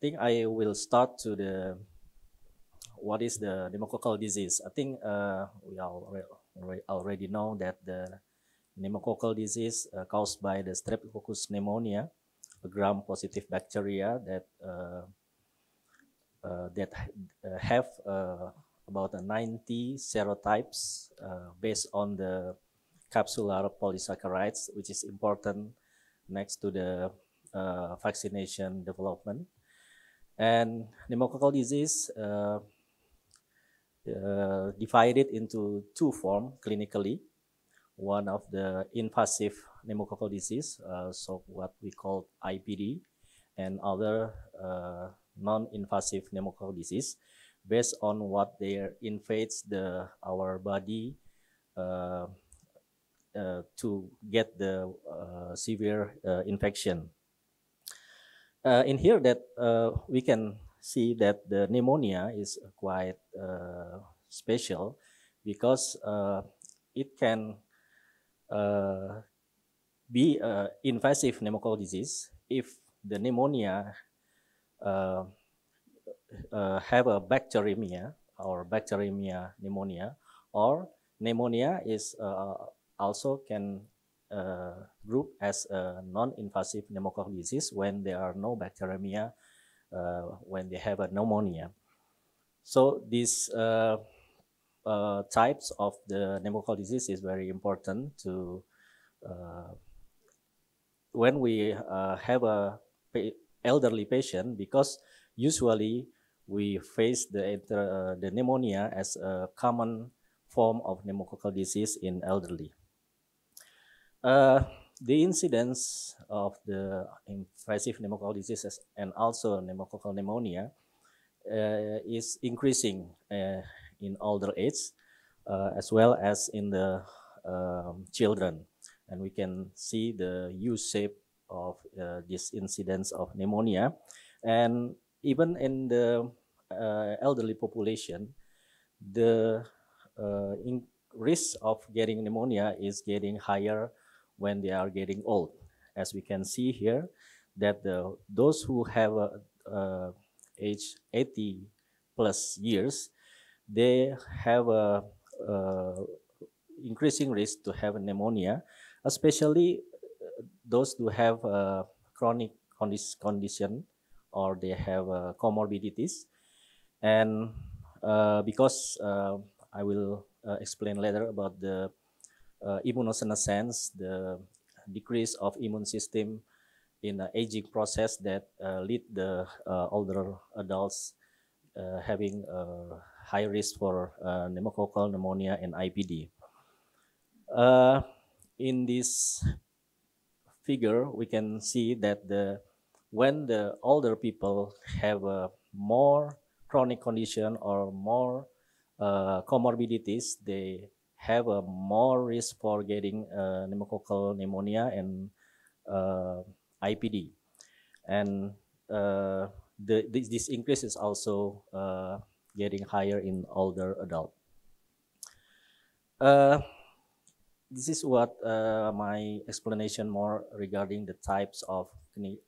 think I will start to the what is the pneumococcal disease. I think we already know that the pneumococcal disease caused by the Streptococcus pneumonia, a gram-positive bacteria that have about 90 serotypes based on the capsular polysaccharides, which is important next to the vaccination development. And pneumococcal disease divided into two forms clinically. One of the invasive pneumococcal disease, so what we call IPD, and other non-invasive pneumococcal disease, based on what they invades our body to get the severe infection. In here that we can see that the pneumonia is quite special because it can be invasive pneumococcal disease if the pneumonia have a bacteremia or bacteremia pneumonia, or pneumonia is also can group as a non-invasive pneumococcal disease when there are no bacteremia, when they have a pneumonia. So these types of the pneumococcal disease is very important to when we have a elderly patient, because usually we face the pneumonia as a common form of pneumococcal disease in elderly. The incidence of the invasive pneumococcal diseases and also pneumococcal pneumonia is increasing in older age as well as in the children. And we can see the U-shape of this incidence of pneumonia. And even in the elderly population, the risk of getting pneumonia is getting higher when they are getting old. As we can see here, that those who have age 80 plus years, they have a increasing risk to have pneumonia, especially those who have chronic condition or they have comorbidities. And because I will explain later about the immunosenescence, the decrease of immune system in the aging process that lead the older adults having high risk for pneumococcal pneumonia and IPD. In this figure, we can see that when the older people have a more chronic condition or more comorbidities, they have a more risk for getting pneumococcal pneumonia and IPD. And this increase is also getting higher in older adult. This is what my explanation more regarding the types of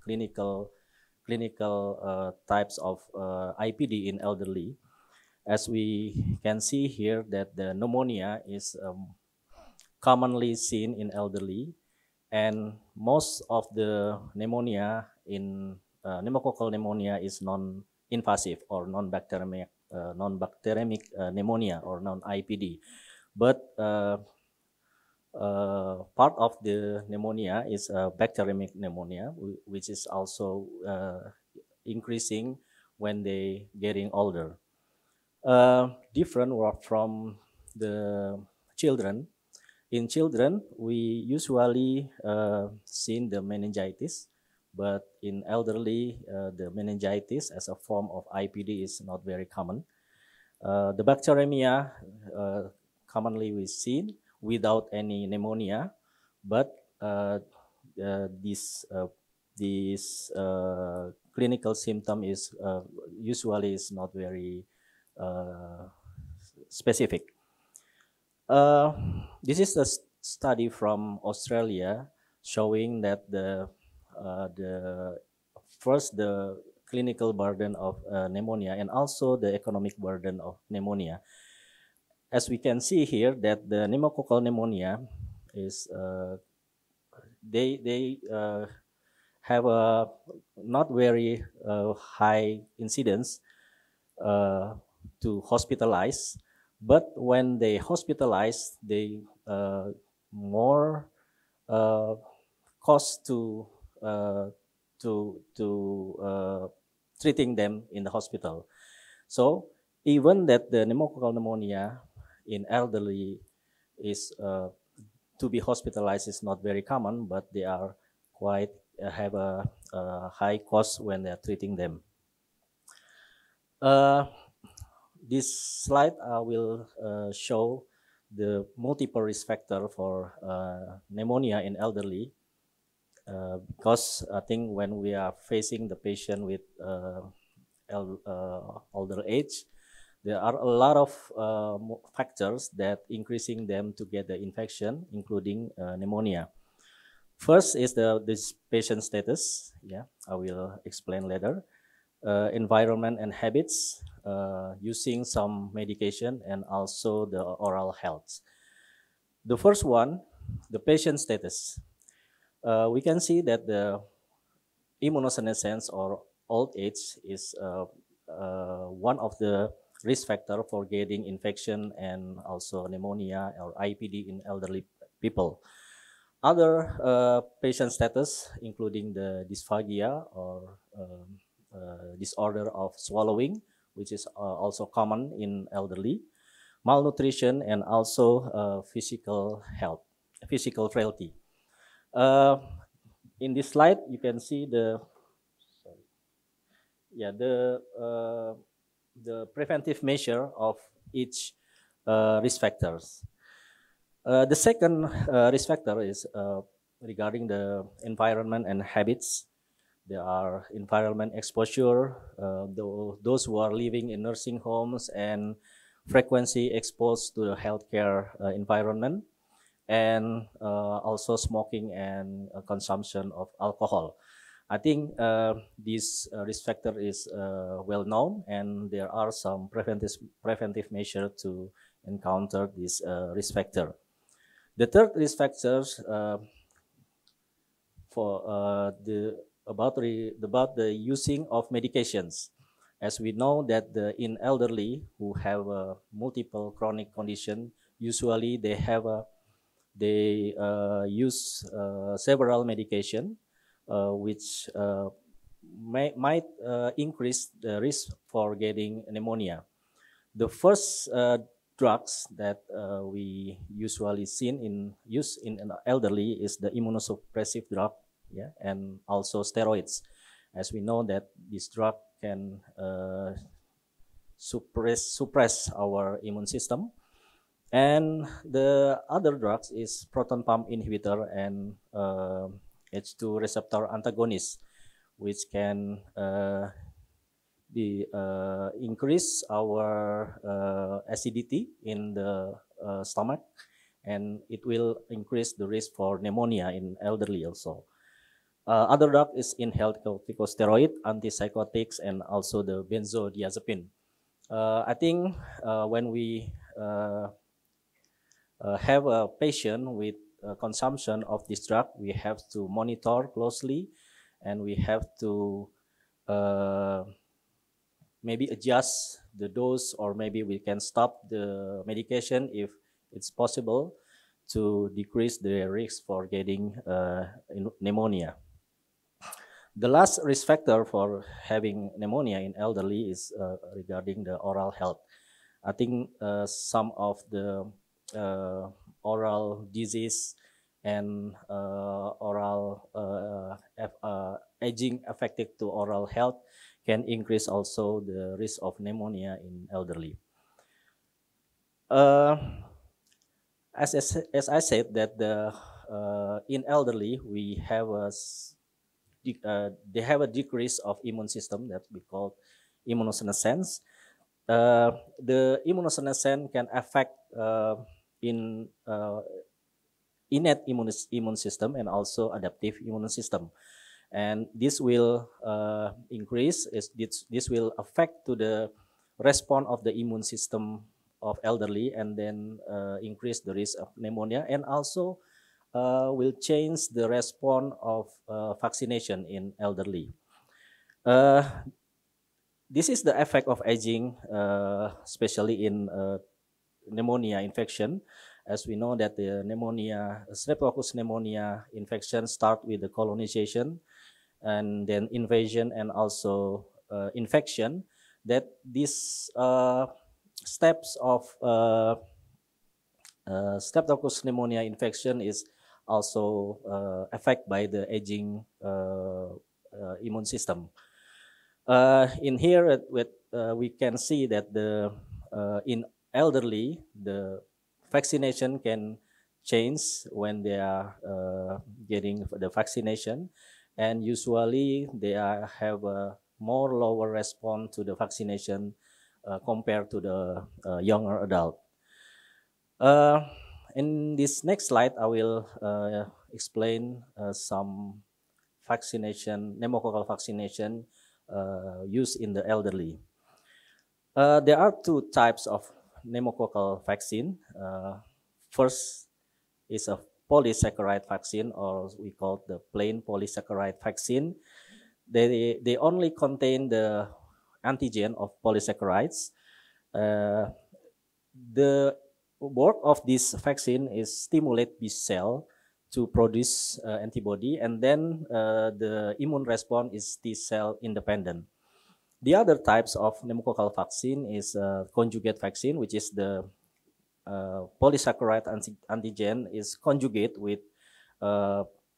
clinical types of IPD in elderly. As we can see here that the pneumonia is commonly seen in elderly, and most of the pneumonia in pneumococcal pneumonia is non-invasive or non-bacteremic pneumonia or non-IPD. But part of the pneumonia is bacteremic pneumonia, which is also increasing when they getting older. Different from the children. In children, we usually seen the meningitis, but in elderly, the meningitis as a form of IPD is not very common. The bacteremia commonly we seen without any pneumonia, but this clinical symptom is usually is not very specific. This is a study from Australia showing that the clinical burden of pneumonia and also the economic burden of pneumonia. As we can see here, that the pneumococcal pneumonia is they have a not very high incidence to hospitalize, but when they hospitalize, they more cost to treating them in the hospital. So even that the pneumococcal pneumonia in elderly is to be hospitalized is not very common, but they are quite have a high cost when they are treating them. This slide will show the multiple risk factor for pneumonia in elderly, because I think when we are facing the patient with older age, there are a lot of factors that increasing them to get the infection, including pneumonia. First is this patient status. Yeah, I will explain later. Environment and habits, using some medication, and also the oral health. The first one, the patient status. We can see that the immunosenescence or old age is one of the risk factor for getting infection and also pneumonia or IPD in elderly people. Other patient status, including the dysphagia or disorder of swallowing, which is also common in elderly, malnutrition, and also physical health, physical frailty. In this slide, you can see the preventive measure of each risk factors. The second risk factor is regarding the environment and habits. There are environment exposure, those who are living in nursing homes and frequency exposed to the healthcare environment, and also smoking and consumption of alcohol. I think this risk factor is well known, and there are some preventive measures to encounter this risk factor. The third risk factors for about the using of medications. As we know that in elderly who have multiple chronic condition, usually they use several medication, which might increase the risk for getting pneumonia. The first drugs that we usually seen in use in an elderly is the immunosuppressive drug, yeah, and also steroids, as we know that this drug can suppress our immune system. And the other drugs is proton pump inhibitor and H2 receptor antagonist, which can increase our acidity in the stomach, and it will increase the risk for pneumonia in elderly also. Other drug is inhaled corticosteroid, antipsychotics, and also the benzodiazepine. I think when we have a patient with consumption of this drug, we have to monitor closely, and we have to maybe adjust the dose, or maybe we can stop the medication if it's possible to decrease the risk for getting pneumonia. The last risk factor for having pneumonia in elderly is regarding the oral health. I think some of the oral disease and oral aging affected to oral health can increase also the risk of pneumonia in elderly. As I said, that in elderly we have they have a decrease of immune system that we call immunosenescence. The immunosenescence can affect in innate immune system and also adaptive immune system. and this will increase. This will affect to the response of the immune system of elderly, and then increase the risk of pneumonia, and also will change the response of vaccination in elderly. This is the effect of aging, especially in pneumonia infection. As we know that the pneumonia, Streptococcus pneumonia infection start with the colonization, and then invasion, and also infection. That these steps of Streptococcus pneumonia infection is also affected by the aging immune system. In here, we can see that the in elderly, the vaccination can change when they are getting the vaccination, and usually they have a more lower response to the vaccination compared to the younger adult. In this next slide, I will explain some vaccination, pneumococcal vaccination used in the elderly. There are two types of pneumococcal vaccine. First is a polysaccharide vaccine, or we call the plain polysaccharide vaccine. They only contain the antigen of polysaccharides. The work of this vaccine is stimulate B cell to produce antibody, and then the immune response is T cell independent. The other types of pneumococcal vaccine is conjugate vaccine, which is the polysaccharide antigen is conjugate with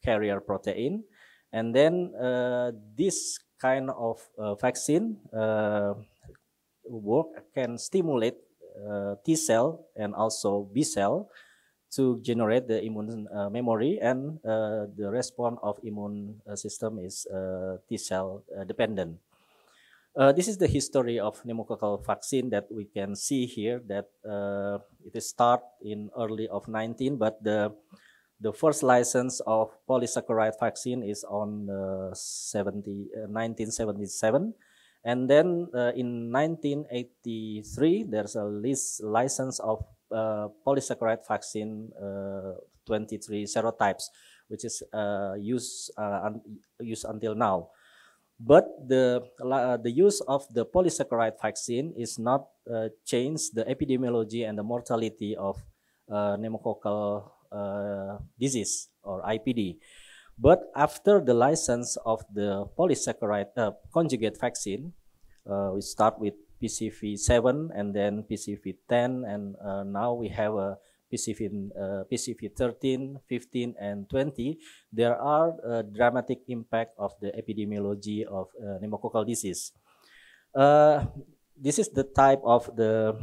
carrier protein, and then this kind of vaccine work can stimulate T cell and also B cell to generate the immune memory, and the response of immune system is T cell dependent. This is the history of pneumococcal vaccine that we can see here, that it is start in early of 19, but the first license of polysaccharide vaccine is on 1977. And then in 1983, there's a license of polysaccharide vaccine 23 serotypes, which is used until now. But the use of the polysaccharide vaccine is not change the epidemiology and the mortality of pneumococcal disease, or IPD. But after the license of the polysaccharide conjugate vaccine, we start with PCV7 and then PCV10, and now we have a PCV13, 15, and 20. There are dramatic impact of the epidemiology of pneumococcal disease. This is the type of the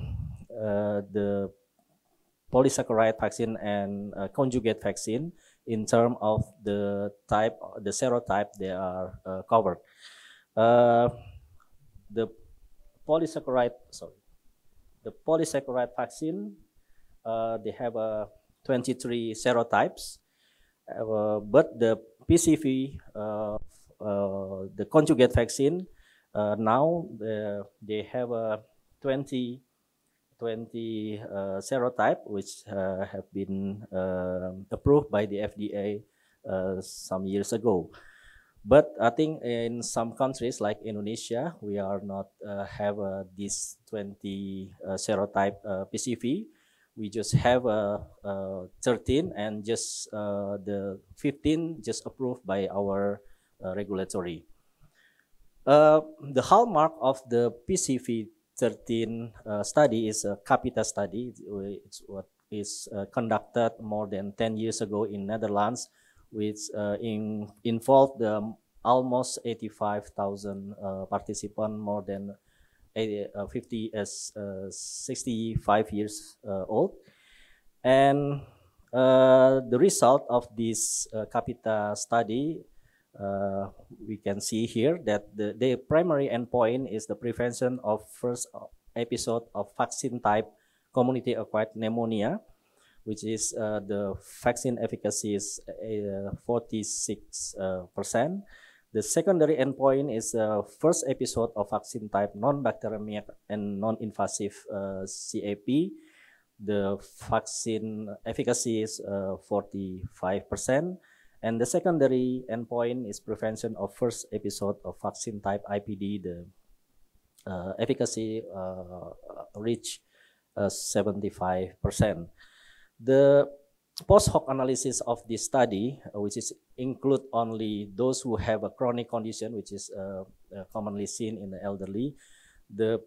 polysaccharide vaccine and conjugate vaccine in terms of the type, the serotype they are covered. The polysaccharide vaccine, they have 23 serotypes, but the PCV, the conjugate vaccine, now they have 20 serotype, which have been approved by the FDA some years ago. But I think in some countries like Indonesia, we are not have this 20 serotype PCV. We just have 13, and just the 15 just approved by our regulatory. The hallmark of the PCV 13 study is a CAPITA study. It's what is conducted more than 10 years ago in Netherlands, which involved almost 85,000 participants, more than 65 years old. And the result of this CAPITA study, we can see here that the primary endpoint is the prevention of first episode of vaccine type community acquired pneumonia, which is the vaccine efficacy is 46%. The secondary endpoint is the first episode of vaccine type non-bacteremic and non-invasive CAP. The vaccine efficacy is 45%. And the secondary endpoint is prevention of first episode of vaccine type IPD. The efficacy reach 75%. The post hoc analysis of this study, which is include only those who have a chronic condition, which is commonly seen in the elderly, the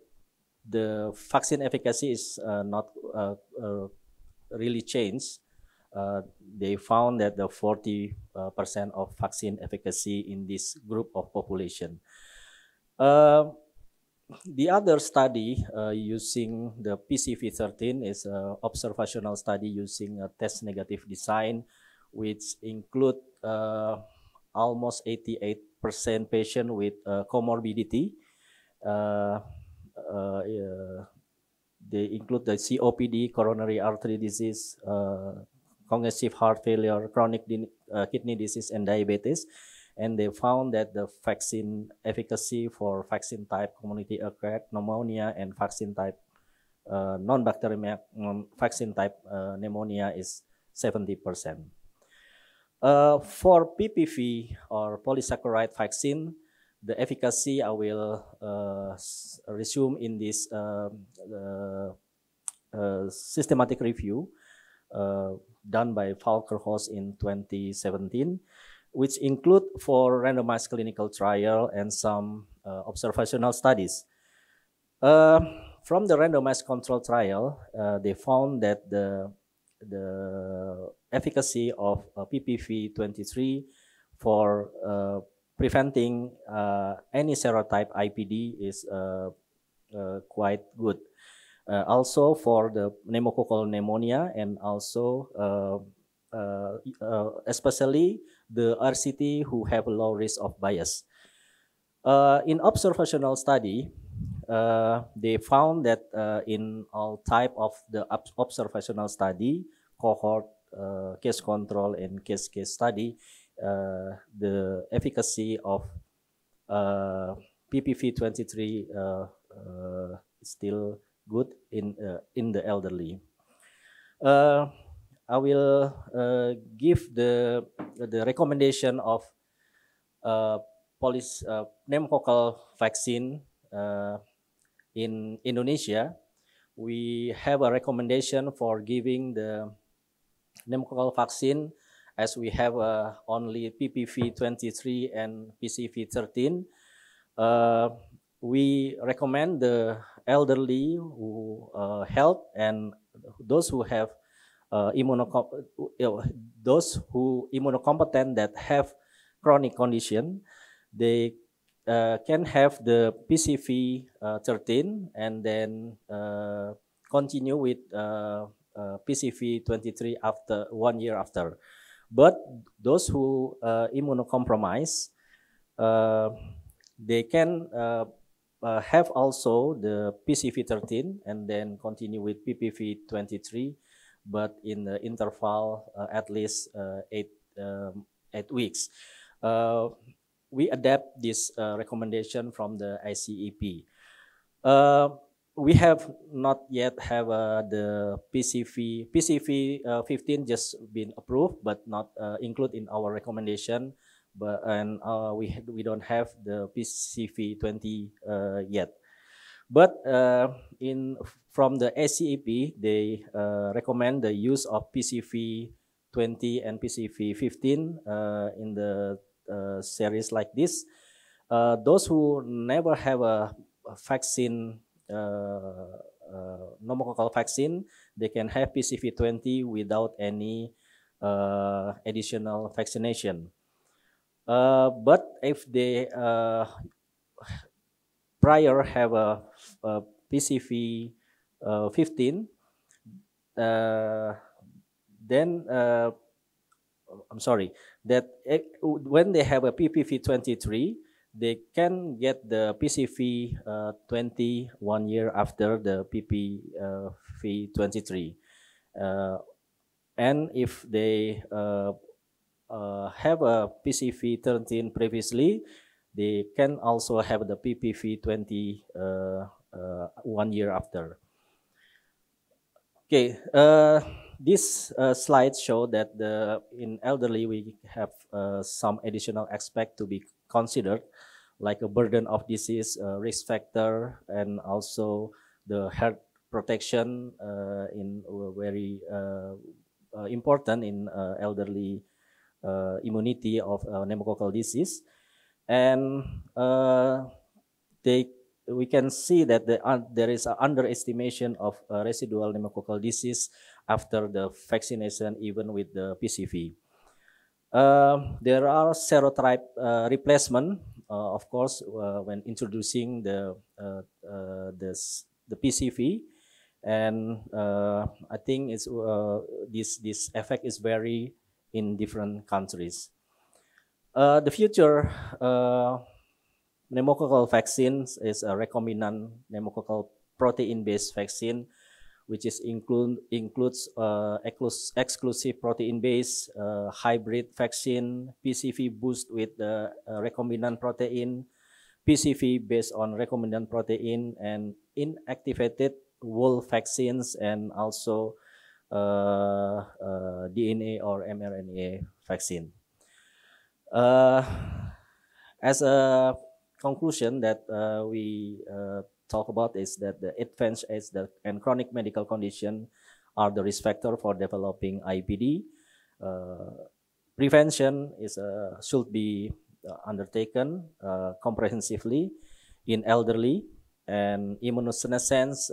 vaccine efficacy is not really changed. They found that the 40% of vaccine efficacy in this group of population. The other study using the PCV13 is an observational study using a test negative design, which include almost 88% patient with comorbidity. They include the COPD, coronary artery disease, congestive heart failure, chronic kidney disease, and diabetes. And they found that the vaccine efficacy for vaccine type community-acquired pneumonia and vaccine type non-bacteremic vaccine type pneumonia is 70%. For PPV or polysaccharide vaccine, the efficacy I will resume in this systematic review done by Falkerhorst in 2017, which include for randomized clinical trial and some observational studies. From the randomized control trial, they found that the efficacy of PPV23 for preventing any serotype IPD is quite good. Also for the pneumococcal pneumonia and also especially the RCT who have a low risk of bias. In observational study, they found that in all type of the observational study, cohort, case control, and case study, the efficacy of PPV23 is still good in the elderly. I will give the recommendation of pneumococcal vaccine in Indonesia. We have a recommendation for giving the pneumococcal vaccine as we have only PPV23 and PCV13. We recommend the elderly who health and those who have those who immunocompetent that have chronic condition, they can have the PCV13 and then continue with PCV23 after 1 year after. But those who immunocompromised, they can have also the PCV13 and then continue with PPV23, but in the interval at least 8 weeks. We adapt this recommendation from the ICEP. We have not yet have the PCV15 just been approved, but not included in our recommendation. But we don't have the PCV20 yet. But from the ICEP, they recommend the use of PCV20 and PCV15 in the series like this. Those who never have a vaccine, pneumococcal vaccine, they can have PCV20 without any additional vaccination. But if they prior have a PCV15, then I'm sorry, that when they have a PPV23, they can get the PCV20 1 year after the PPV23. And if they have a PCV13 previously, they can also have the PPV20 1 year after. Okay, this slide show that in elderly we have some additional aspect to be considered, like a burden of disease, risk factor, and also the health protection in very important in elderly immunity of pneumococcal disease. And we can see that there is an underestimation of residual pneumococcal disease after the vaccination, even with the PCV. There are serotype replacement, of course, when introducing the PCV, and I think it's this effect is vary in different countries. The future pneumococcal vaccines is a recombinant pneumococcal protein-based vaccine, which is includes exclusive protein-based hybrid vaccine, PCV boost with the recombinant protein, PCV based on recombinant protein, and inactivated whole vaccines, and also DNA or mRNA vaccine. As a conclusion that we talk about is that the advanced age and chronic medical condition are the risk factor for developing IBD. Prevention should be undertaken comprehensively in elderly, and immunosenescence,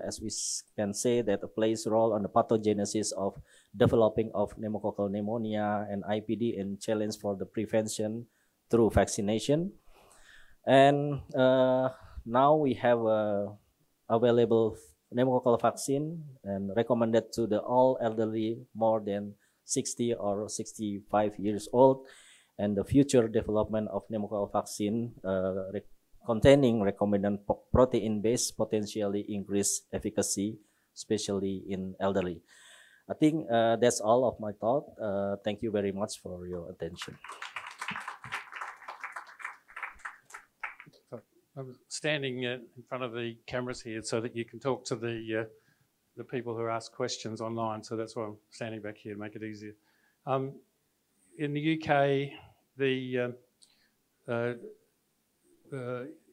as we can say, that plays a role on the pathogenesis of developing of pneumococcal pneumonia and IBD, and challenge for the prevention through vaccination. And now we have available pneumococcal vaccine and recommended to the all elderly more than 60 or 65 years old, and the future development of pneumococcal vaccine containing recombinant protein-based potentially increase efficacy, especially in elderly. I think that's all of my thought. Thank you very much for your attention. I'm standing in front of the cameras here so that you can talk to the people who ask questions online. So that's why I'm standing back here to make it easier. In the UK, the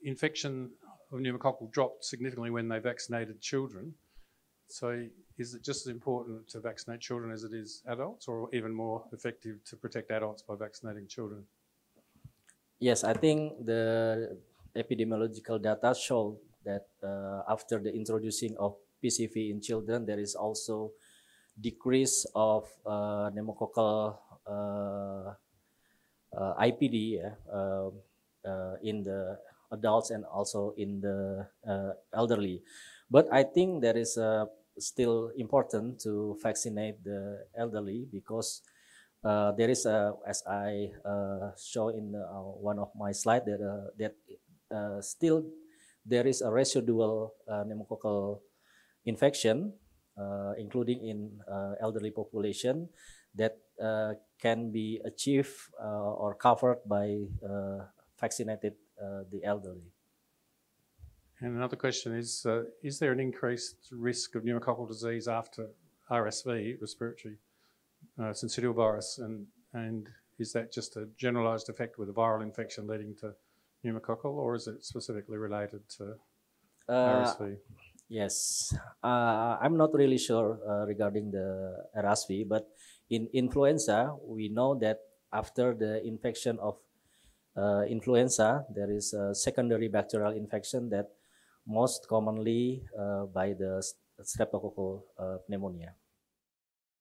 infection of pneumococcal dropped significantly when they vaccinated children. So is it just as important to vaccinate children as it is adults, or even more effective to protect adults by vaccinating children? Yes, I think the epidemiological data show that after the introducing of PCV in children, there is also decrease of pneumococcal IPD in the adults and also in the elderly. But I think there is still important to vaccinate the elderly, because there is as I show in one of my slides, that still there is a residual pneumococcal infection, including in elderly population, that can be achieved or covered by vaccinated the elderly. And another question is there an increased risk of pneumococcal disease after RSV, respiratory syncytial virus, and is that just a generalized effect with a viral infection leading to pneumococcal, or is it specifically related to RSV? Yes, I'm not really sure regarding the RSV, but in influenza, we know that after the infection of influenza, there is a secondary bacterial infection that most commonly by the streptococcal pneumonia.